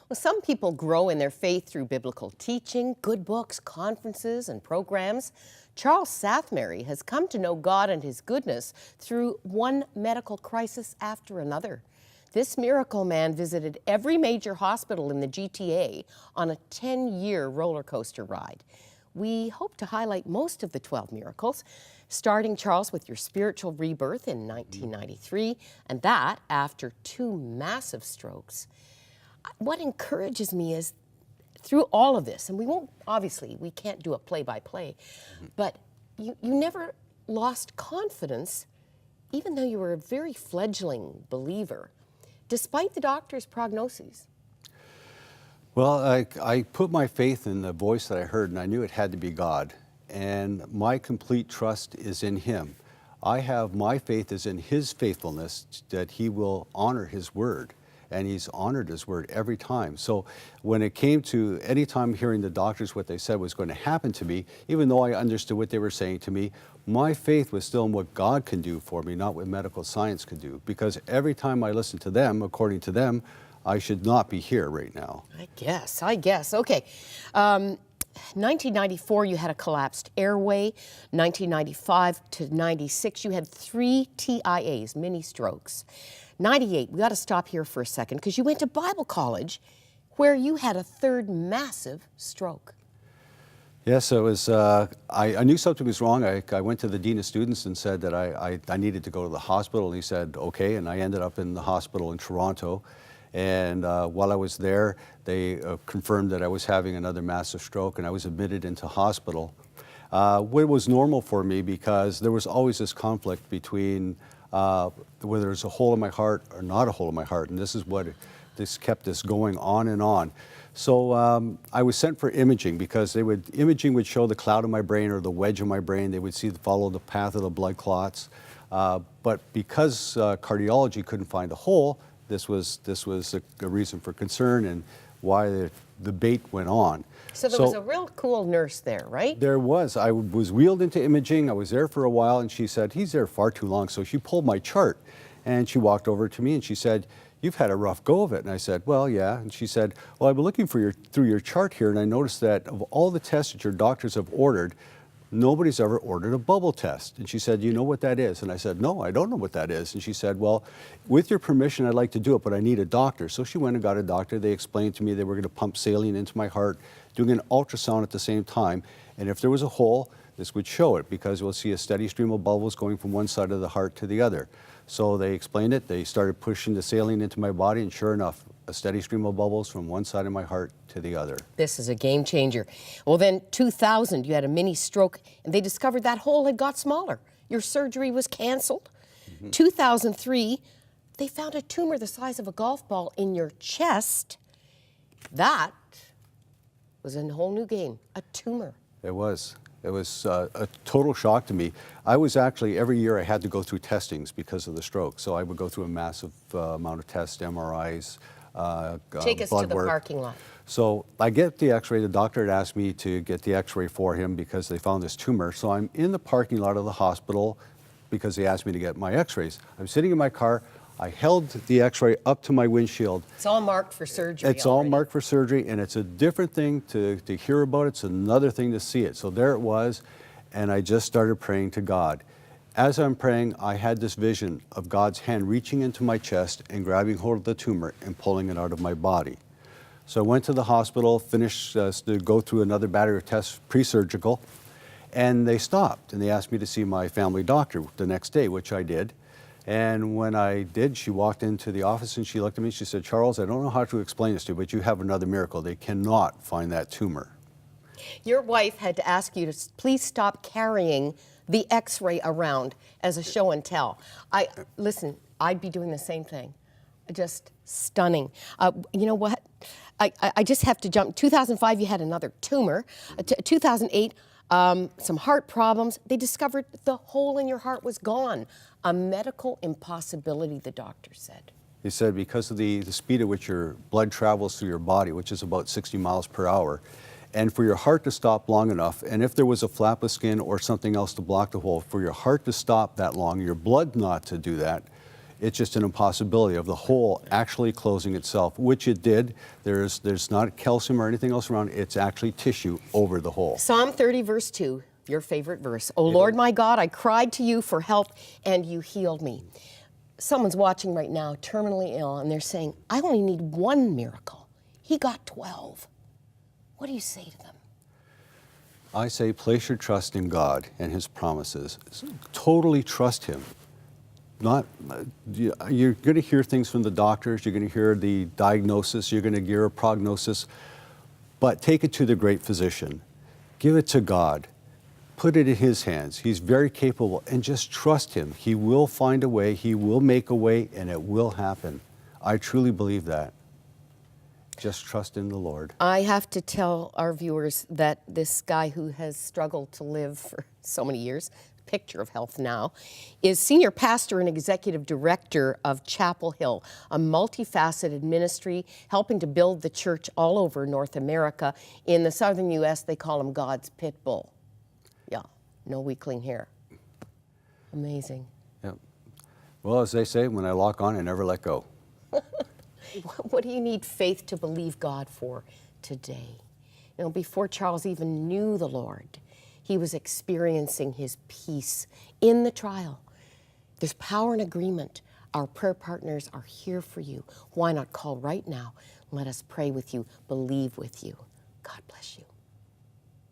Well, some people grow in their faith through biblical teaching, good books, conferences, and programs. Charles Sathmary has come to know God and His goodness through one medical crisis after another. This miracle man visited every major hospital in the GTA on a 10-year roller coaster ride. We hope to highlight most of the 12 miracles, starting, Charles, with your spiritual rebirth in 1993, and that after 2 massive strokes. What encourages me is through all of this, and we can't do a play-by-play, but you never lost confidence, even though you were a very fledgling believer, despite the doctor's prognoses. Well, I put my faith in the voice that I heard, and I knew it had to be God. And my complete trust is in Him. My faith is in His faithfulness, that He will honor His word. And He's honored His word every time. So when it came to any time hearing the doctors, what they said was going to happen to me, even though I understood what they were saying to me, my faith was still in what God can do for me, not what medical science could do. Because every time I listened to them, according to them, I should not be here right now. I guess. Okay. 1994, you had a collapsed airway. 1995 to 96, you had 3 TIAs, mini strokes. 98, we got to stop here for a second because you went to Bible college where you had a 3rd massive stroke. Yes, it was, I knew something was wrong. I went to the dean of students and said that I needed to go to the hospital, and he said, okay, and I ended up in the hospital in Toronto. And while I was there, they confirmed that I was having another massive stroke, and I was admitted into hospital. What was normal for me, because there was always this conflict between whether there's a hole in my heart or not a hole in my heart, and this kept this going on and on. So I was sent for imaging, because imaging would show the cloud in my brain or the wedge in my brain. They would follow the path of the blood clots. But because cardiology couldn't find a hole, this was a reason for concern and why the debate went on. So there was a real cool nurse there, right? There was. I was wheeled into imaging. I was there for a while, and she said, he's there far too long. So she pulled my chart, and she walked over to me, and she said, you've had a rough go of it. And I said, well, yeah. And she said, well, I've been looking through your chart here, and I noticed that of all the tests that your doctors have ordered, nobody's ever ordered a bubble test. And she said, you know what that is? And I said, no, I don't know what that is. And she said, well, with your permission, I'd like to do it, but I need a doctor. So she went and got a doctor. They explained to me they were going to pump saline into my heart, doing an ultrasound at the same time. And if there was a hole, this would show it, because we'll see a steady stream of bubbles going from one side of the heart to the other. So they explained it. They started pushing the saline into my body, and sure enough, a steady stream of bubbles from one side of my heart to the other. This is a game changer. Well, then 2000, you had a mini stroke, and they discovered that hole had got smaller. Your surgery was canceled. 2003, they found a tumor the size of a golf ball in your chest. That was a whole new game, a tumor. It was. It was a total shock to me. I was actually, every year I had to go through testings because of the stroke. So I would go through a massive amount of tests, MRIs, Take us blood to the work. parking lot. So I get the x-ray. The doctor had asked me to get the x-ray for him because they found this tumor. So I'm in the parking lot of the hospital because they asked me to get my x-rays. I'm sitting in my car. I held the x-ray up to my windshield. It's all marked for surgery. It's all marked for surgery, and it's a different thing to hear about it. It's another thing to see it. So there it was, and I just started praying to God. As I'm praying, I had this vision of God's hand reaching into my chest and grabbing hold of the tumor and pulling it out of my body. So I went to the hospital, finished to go through another battery of tests, pre-surgical, and they stopped, and they asked me to see my family doctor the next day, which I did. And when I did, she walked into the office and she looked at me. She said, Charles, I don't know how to explain this to you, but you have another miracle. They cannot find that tumor. Your wife had to ask you to please stop carrying the x-ray around as a show and tell. Listen, I'd be doing the same thing. Just stunning. You know what? I just have to jump. 2005, you had another tumor. 2008, some heart problems. They discovered the hole in your heart was gone. A medical impossibility, the doctor said. He said because of the speed at which your blood travels through your body, which is about 60 miles per hour, and for your heart to stop long enough, and if there was a flap of skin or something else to block the hole, for your heart to stop that long, your blood not to do that, It's just an impossibility of the hole actually closing itself, which it did. There's not calcium or anything else around. It's actually tissue over the hole. Psalm 30, verse 2, your favorite verse. O Lord my God, I cried to you for help, and you healed me. Someone's watching right now, terminally ill, and they're saying, I only need one miracle. He got 12. What do you say to them? I say place your trust in God and His promises. Totally trust Him. You're going to hear things from the doctors, you're going to hear the diagnosis, you're going to hear a prognosis, but take it to the great physician. Give it to God. Put it in His hands. He's very capable, and just trust Him. He will find a way, He will make a way, and it will happen. I truly believe that. Just trust in the Lord. I have to tell our viewers that this guy who has struggled to live for so many years, picture of health now, is senior pastor and executive director of Chapel Hill, a multifaceted ministry helping to build the church all over North America. In the southern U.S., they call him God's pit bull. Yeah, no weakling here. Amazing. Yep. Well, as they say, when I lock on, I never let go. What do you need faith to believe God for today? You know, before Charles even knew the Lord, he was experiencing His peace in the trial. There's power in agreement. Our prayer partners are here for you. Why not call right now? Let us pray with you, believe with you. God bless you.